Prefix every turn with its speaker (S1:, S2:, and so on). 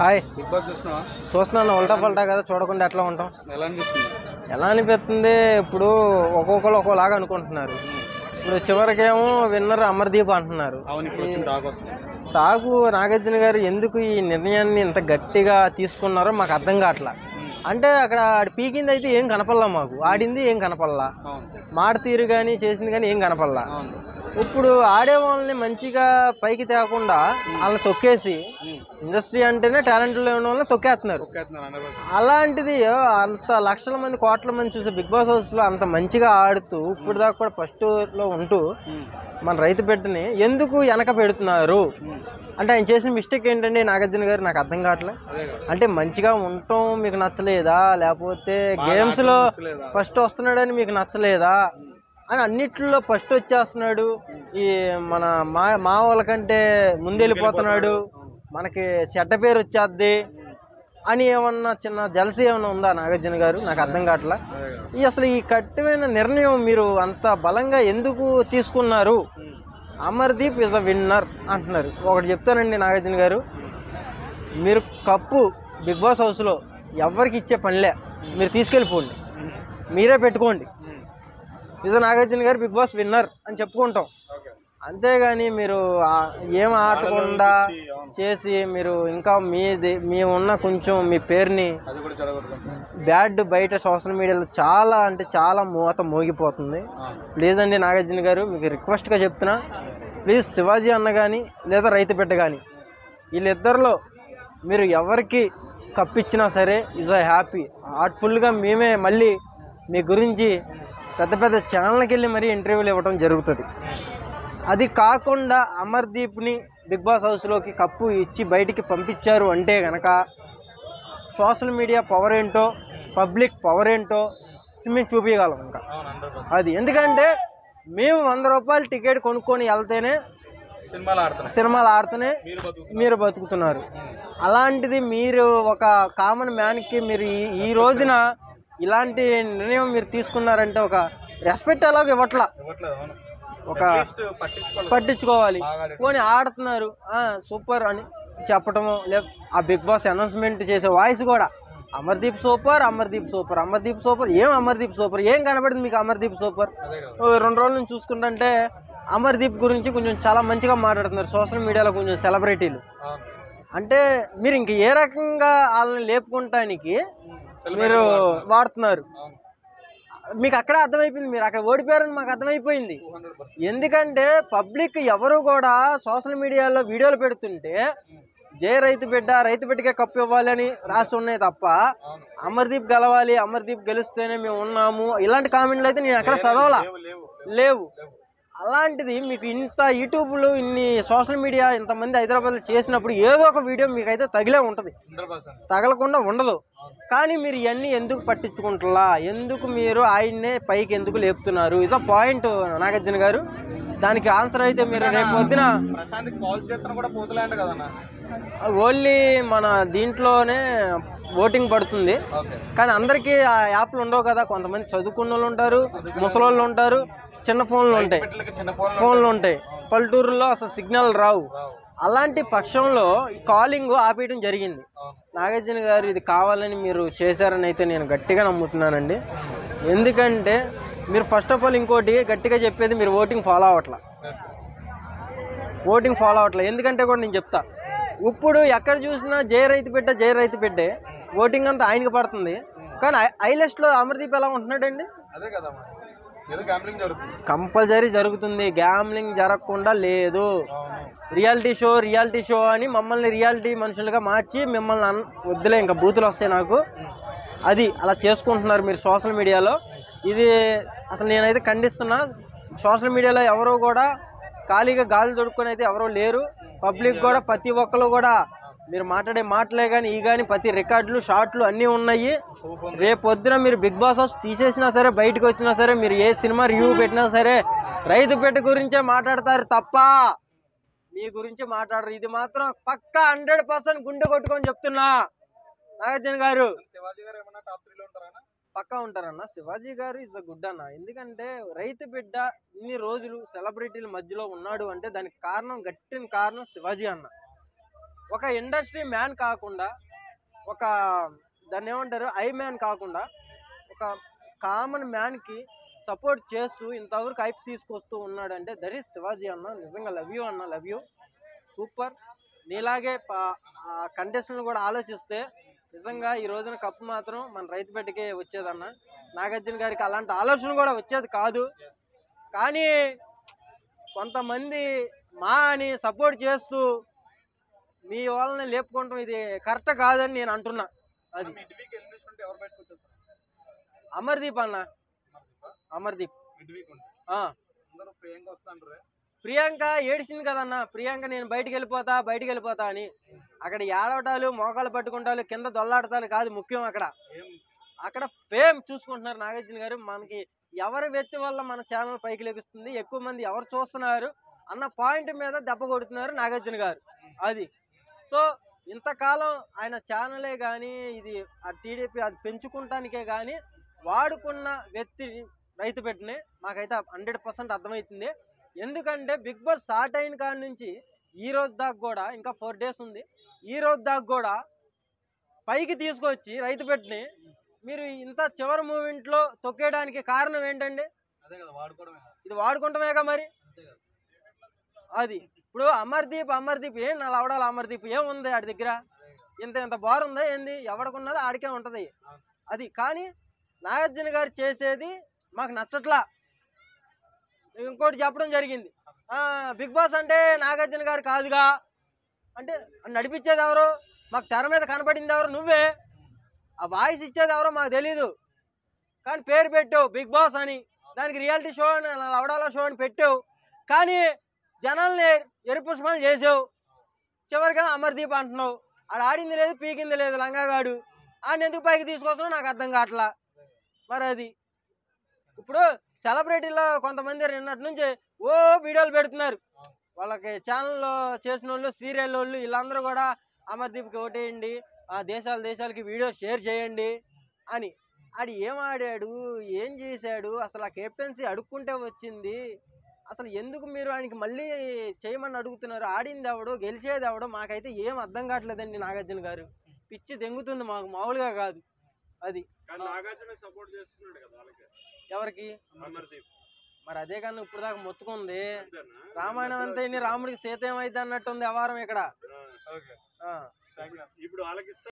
S1: Hi. చూస్తున్నాను. ఉల్టా పల్టా కదా, చూడకుండా ఎట్లా ఉంటాం? ఎలా అనిపిస్తుంది? ఇప్పుడు ఒక్కొక్కరు ఒక్కోలాగా అనుకుంటున్నారు. ఇప్పుడు చివరికేమో విన్నర్ అమర్దీప్ అంటున్నారు. టాకు నాగార్జున గారు ఎందుకు ఈ నిర్ణయాన్ని ఇంత గట్టిగా తీసుకున్నారో మాకు అర్థం కావట్లా. అంటే అక్కడ ఆడి పీకింది అయితే ఏం కనపడలా, మాకు ఆడింది ఏం కనపడలా, మాట తీరు కానీ చేసింది కానీ ఏం కనపడలా. ఇప్పుడు ఆడే వాళ్ళని మంచిగా పైకి తేకుండా వాళ్ళని తొక్కేసి, ఇండస్ట్రీ అంటేనే టాలెంట్ లేని వాళ్ళని తొక్కేస్తున్నారు. అలాంటిది అంత లక్షల మంది కోట్ల మంది చూసే బిగ్ బాస్ హౌస్ లో అంత మంచిగా ఆడుతూ ఇప్పుడు దాకా కూడా ఫస్ట్ లో ఉంటూ మన రైతు బిడ్డని ఎందుకు వెనక పెడుతున్నారు? అంటే ఆయన చేసిన మిస్టేక్ ఏంటండి నాగార్జున గారు? నాకు అర్థం కావట్లేదు. అంటే మంచిగా ఉండటం మీకు నచ్చలేదా, లేకపోతే గేమ్స్ లో ఫస్ట్ వస్తున్నాడని మీకు నచ్చలేదా అని అన్నిట్లో ఫస్ట్ వచ్చేస్తున్నాడు, ఈ మన మా వాళ్ళకంటే ముందెళ్ళిపోతున్నాడు, మనకి చెడ్డ పేరు వచ్చేద్ది అని ఏమన్నా చిన్న జలసీ ఏమైనా ఉందా నాగార్జున గారు? నాకు అర్థం కావట్లా. అసలు ఈ కఠినమైన నిర్ణయం మీరు అంత బలంగా ఎందుకు తీసుకున్నారు? అమర్దీప్ ఇస్ అ విన్నర్ అంటున్నారు. ఒకటి చెప్తానండి నాగార్జున గారు, మీరు కప్పు బిగ్ బాస్ హౌస్లో ఎవరికి ఇచ్చే పనిలే, మీరు తీసుకెళ్ళిపోండి, మీరే పెట్టుకోండి. ఇస్ నాగార్జున గారు బిగ్ బాస్ విన్నర్ అని చెప్పుకుంటాం. అంతేగాని మీరు ఏం ఆడకుండా చేసి మీరు ఇంకా మేమున్న కొంచెం మీ పేరుని బ్యాడ్ బయట సోషల్ మీడియాలో చాలా అంటే చాలా మోగిపోతుంది. ప్లీజ్ అండి నాగార్జున గారు, మీకు రిక్వెస్ట్గా చెప్తున్నా, ప్లీజ్ శివాజీ అన్న కానీ లేదా రైతు బిడ్డ కానీ వీళ్ళిద్దరిలో మీరు ఎవరికి కప్పిచ్చినా సరే ఈజ్ హ్యాపీ. హార్ట్ఫుల్గా మేమే మళ్ళీ మీ గురించి పెద్ద పెద్ద ఛానల్కి వెళ్ళి మరీ ఇంటర్వ్యూలు ఇవ్వడం జరుగుతుంది. అది కాకుండా అమర్దీప్ని బిగ్ బాస్ హౌస్లోకి కప్పు ఇచ్చి బయటికి పంపించారు అంటే కనుక సోషల్ మీడియా పవర్ ఏంటో, పబ్లిక్ పవర్ ఏంటో మేము చూపించగలం. ఇంకా అది ఎందుకంటే మేము 100 రూపాయలు టికెట్ కొనుక్కొని వెళ్తేనే సినిమాలు ఆడుతూనే మీరు బతుకుతున్నారు. అలాంటిది మీరు ఒక కామన్ మ్యాన్కి మీరు ఈ రోజున ఇలాంటి నిర్ణయం మీరు తీసుకున్నారంటే ఒక రెస్పెక్ట్ ఎలాగో ఇవ్వట్లా. ఒక పట్టించుకోవాలి, పోనీ ఆడుతున్నారు సూపర్ అని చెప్పటము, లేక ఆ బిగ్ బాస్ అనౌన్స్మెంట్ చేసే వాయిస్ కూడా Amardeep super, Amardeep super, Amardeep super. ఏం అమర్దీప్ సూపర్? ఏం కనబడింది మీకు అమర్దీప్ సూపర్? 2 రోజుల నుంచి చూసుకుంటుంటే అమర్దీప్ గురించి కొంచెం చాలా మంచిగా మాట్లాడుతున్నారు సోషల్ మీడియాలో కొంచెం సెలబ్రిటీలు. అంటే మీరు ఇంక ఏ రకంగా వాళ్ళని లేపుకుంటానికి మీరు వాడుతున్నారు? మీకు అక్కడే అర్థమైపోయింది, మీరు అక్కడ ఓడిపోయారని మాకు అర్థమైపోయింది. ఎందుకంటే పబ్లిక్ ఎవరు కూడా సోషల్ మీడియాలో వీడియోలు పెడుతుంటే జై రైతు బిడ్డ, రైతు బిడ్డకే కప్పు ఇవ్వాలి అని రాసి ఉన్నాయి తప్ప అమర్దీప్ గెలవాలి, అమర్దీప్ గెలిస్తేనే మేము ఉన్నాము ఇలాంటి కామెంట్లు అయితే నేను ఎక్కడ చదవలా, లేవు. అలాంటిది మీకు ఇంత యూట్యూబ్లో ఇన్ని సోషల్ మీడియా ఇంతమంది హైదరాబాద్లో చేసినప్పుడు ఏదో ఒక వీడియో మీకైతే తగిలే ఉంటుంది, తగలకుండా ఉండదు. కానీ మీరు ఇవన్నీ ఎందుకు పట్టించుకుంటున్నా? ఎందుకు మీరు ఆయన్నే పైకి ఎందుకు లేపుతున్నారు? ఇదో పాయింట్ నాగార్జున గారు. దానికి ఆన్సర్ అయితే మీరు రేపు పొద్దున ఓన్లీ మన దీంట్లోనే ఓటింగ్ పడుతుంది. కానీ అందరికీ ఆ యాప్లు ఉండవు కదా, కొంతమంది చదువుకున్న వాళ్ళు ఉంటారు, ముసలోళ్ళు ఉంటారు, చిన్న ఫోన్లు ఉంటాయి, పల్లెటూరులో అసలు సిగ్నల్ రావు. అలాంటి పక్షంలో కాలింగ్ ఆపేయడం జరిగింది. నాగార్జున గారు ఇది కావాలని మీరు చేశారని అయితే నేను గట్టిగా నమ్ముతున్నానండి. ఎందుకంటే మీరు ఫస్ట్ ఆఫ్ ఆల్ ఇంకోటి గట్టిగా చెప్పేది, మీరు ఓటింగ్ ఫాలో అవ్వట్లా. ఎందుకంటే కూడా నేను చెప్తా, ఇప్పుడు ఎక్కడ చూసినా జై రైతు బిడ్డ, జై రైతు బిడ్డే, ఓటింగ్ అంతా ఆయనకి పడుతుంది. కానీ హైలెస్ట్లో అమర్దీప్ ఎలా ఉంటున్నాడండి? కంపల్సరీ జరుగుతుంది, గ్యామ్లింగ్ జరగకుండా లేదు. రియాలిటీ షో అని మమ్మల్ని రియాలిటీ మనుషులుగా మార్చి మిమ్మల్ని వద్దులే ఇంకా బూతులు వస్తాయి నాకు, అది అలా చేసుకుంటున్నారు మీరు సోషల్ మీడియాలో. ఇది అసలు నేనైతే ఖండిస్తున్నా. సోషల్ మీడియాలో ఎవరో కూడా ఖాళీగా గాలి దొడుక్కొని అయితే ఎవరో లేరు. పబ్లిక్ కూడా ప్రతి ఒక్కరు కూడా మీరు మాట్లాడే మాటలే కానీ ఈ కానీ ప్రతి రికార్డులు షార్ట్లు అన్నీ ఉన్నాయి. రేపు పొద్దున మీరు బిగ్ బాస్ హౌస్ తీసేసినా సరే, బయటకు వచ్చినా సరే, మీరు ఏ సినిమా రివ్యూ పెట్టినా సరే రైతు బిడ్డ గురించే మాట్లాడతారు తప్ప మీ గురించి మాట్లాడరు. ఇది మాత్రం పక్కా 100% గుండె కొట్టుకొని చెప్తున్నా నాగార్జున గారు. పక్కా ఉంటారన్న. శివాజీ గారు ఇస్ అ గుడ్ అన్న. ఎందుకంటే రైతు బిడ్డ ఇన్ని రోజులు సెలబ్రిటీల మధ్యలో ఉన్నాడు అంటే దానికి కారణం, గట్టిన కారణం శివాజీ అన్న. ఒక ఇండస్ట్రీ మ్యాన్ కాకుండా, ఒక దాన్ని ఏమంటారు ఐ మ్యాన్ కాకుండా, ఒక కామన్ మ్యాన్కి సపోర్ట్ చేస్తూ ఇంతవరకు హైప్ తీసుకొస్తూ ఉన్నాడంటే దట్ ఈస్ శివాజీ అన్న. నిజంగా లవ్ యూ అన్న, లవ్ యూ, సూపర్. నీలాగే కంటెస్టెంట్లు కూడా ఆలోచిస్తే నిజంగా ఈ రోజున కప్పు మాత్రం మన రైతు బిడ్డకే వచ్చేదన్న. నాగార్జున గారికి అలాంటి ఆలోచన కూడా వచ్చేది కాదు. కానీ కొంతమంది మా అని సపోర్ట్ చేస్తూ మీ వాళ్ళని లేపుకుంటాం ఇది కరెక్ట్ కాదని నేను అంటున్నా. అది అమర్దీప్ అన్న, అమర్దీప్. ప్రియాంక ఏడిసింది కదన్న, ప్రియాంక నేను బయటికి వెళ్ళిపోతా అని. అక్కడ ఏడవటాలు, మోకాలు పట్టుకుంటాలు, కింద దొల్లాడతాలు కాదు ముఖ్యం. అక్కడ ఫేమ్ చూసుకుంటున్నారు నాగార్జున గారు. మనకి ఎవరి వ్యక్తి వల్ల మన ఛానల్ పైకి లెగుస్తుంది, ఎక్కువ మంది ఎవరు చూస్తున్నారు అన్న పాయింట్ మీద దెబ్బ కొడుతున్నారు నాగార్జున గారు. అది సో ఇంతకాలం ఆయన ఛానలే కానీ ఇది ఆ టీడీపీ అది పెంచుకుంటానికే కానీ వాడుకున్న వ్యక్తి రైతు బిడ్డని మాకైతే 100% అర్థమవుతుంది. ఎందుకంటే బిగ్ బాస్ స్టార్ట్ అయిన కాడి నుంచి ఈ రోజు దాకా కూడా ఇంకా 4 days ఉంది. ఈ రోజు దాకా కూడా పైకి తీసుకొచ్చి రైతు బిడ్డని మీరు ఇంత చివరి మూమెంట్లో తొక్కేయడానికి కారణం ఏంటండి? ఇది వాడుకుంటామేగా మరి. అది ఇప్పుడు అమర్దీప్ ఏం నా లవడాలి, అమర్దీప్ ఏముంది ఆడి దగ్గర? ఇంత బార్ ఉందా ఏంది? ఎవడికున్నది ఆడికే ఉంటుంది. అది కానీ నాగార్జున గారు చేసేది మాకు నచ్చట్లా. ఇంకోటి చెప్పడం జరిగింది, బిగ్ బాస్ అంటే నాగార్జున గారు కాదుగా అంటే నడిపించేది ఎవరు? మాకు తెర మీద కనపడింది ఎవరు? నువ్వే. ఆ వాయిస్ ఇచ్చేది ఎవరో మాకు తెలీదు, కానీ పేరు పెట్టావు బిగ్ బాస్ అని. దానికి రియాలిటీ షో అని, లవడాల షో అని పెట్టావు, కానీ జనాల్ని ఎరుపుష్పాలు చేసావు. చివరిగా అమర్దీప్ అంటున్నావు. ఆడింది లేదు, పీకింది లేదు లంగాగాడు. ఆయన ఎందుకు పైకి తీసుకొస్తున్నావు నాకు అర్థం కావట్లా. మరి అది ఇప్పుడు సెలబ్రిటీలో కొంతమంది నిన్నటి నుంచి వీడియోలు పెడుతున్నారు. వాళ్ళకి ఛానల్లో చేసిన వాళ్ళు, సీరియల్ వాళ్ళు, వీళ్ళందరూ కూడా అమర్దీప్కి ఓటేయండి, దేశాలకి వీడియో షేర్ చేయండి అని. ఆడు ఏం ఆడాడు, ఏం చేశాడు? అసలు ఆ కెప్టెన్సీ అడుక్కుంటే వచ్చింది. అసలు ఎందుకు మీరు ఆయనకి మళ్ళీ చేయమని అడుగుతున్నారు? ఆడింది ఎవడు, గెలిచేది ఎవడు? మాకైతే ఏం అర్థం కావట్లేదండి నాగార్జున గారు. పిచ్చి దెంగుతుంది మాకు, మామూలుగా కాదు. అది ఎవరికి మరి అదే కానీ ఇప్పుడు దాకా మొత్తుకుంది. రామాయణం అంతా రాముడికి సీత ఏమైంది అన్నట్టుంది వ్యవహారం ఇక్కడ.